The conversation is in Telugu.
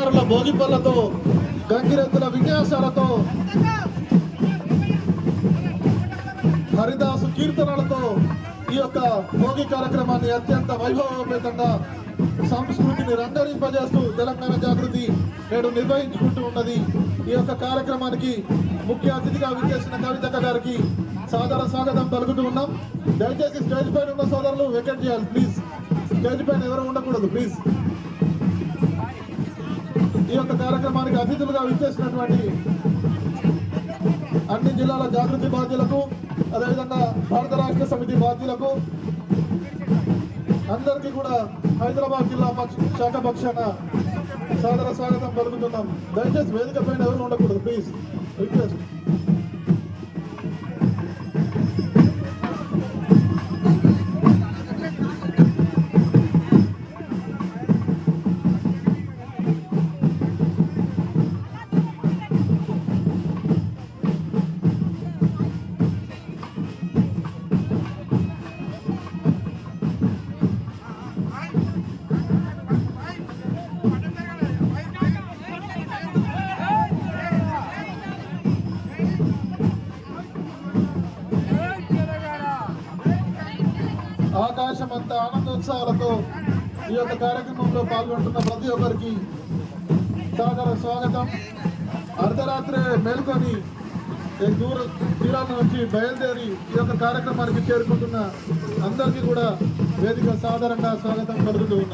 చిన్నారుల భోగిపళ్లతో గంగిరెద్దుల విన్యాసాలతో హరిదాసు కీర్తనలతో ఈ యొక్క భోగి కార్యక్రమాన్ని అత్యంత వైభవోపేతంగా సంస్కృతిని రంగరింపజేస్తూ తెలంగాణ జాగృతి నేడు నిర్వహించుకుంటూ ఉన్నది. ఈ యొక్క కార్యక్రమానికి ముఖ్య అతిథిగా విచ్చేసిన కవితక్క గారికి సాదర స్వాగతం పలుకుతూ ఉన్నాం. దయచేసి స్టేజ్ పైన ఉన్న సోదరులు వెకెట్ చేయాలి ప్లీజ్. స్టేజ్ పైన ఎవరు ఉండకూడదు ప్లీజ్. ఈ యొక్క కార్యక్రమానికి అతిథులుగా విచ్చేసినటువంటి అన్ని జిల్లాల జాగృతి బాధ్యులకు, అదేవిధంగా భారత రాష్ట్ర సమితి బాధ్యులకు అందరికీ కూడా హైదరాబాద్ జిల్లా శాఖ పక్షాన సాదర స్వాగతం పలుకుతున్నాం. దయచేసి వేదిక పైన ఎవరు ఉండకూడదు ప్లీజ్ రిక్వెస్ట్. ఆకాశమంతా ఆనందోత్సవాలతో ఈ యొక్క కార్యక్రమంలో పాల్గొంటున్న ప్రతి ఒక్కరికి సాదర స్వాగతం. అర్ధరాత్రి మేల్కొని దూర తీరాల నుంచి బయలుదేరి ఈ యొక్క కార్యక్రమానికి చేరుకుంటున్న అందరికీ కూడా వేదిక సాధారణంగా స్వాగతం పలుకుతూ ఉన్నాం.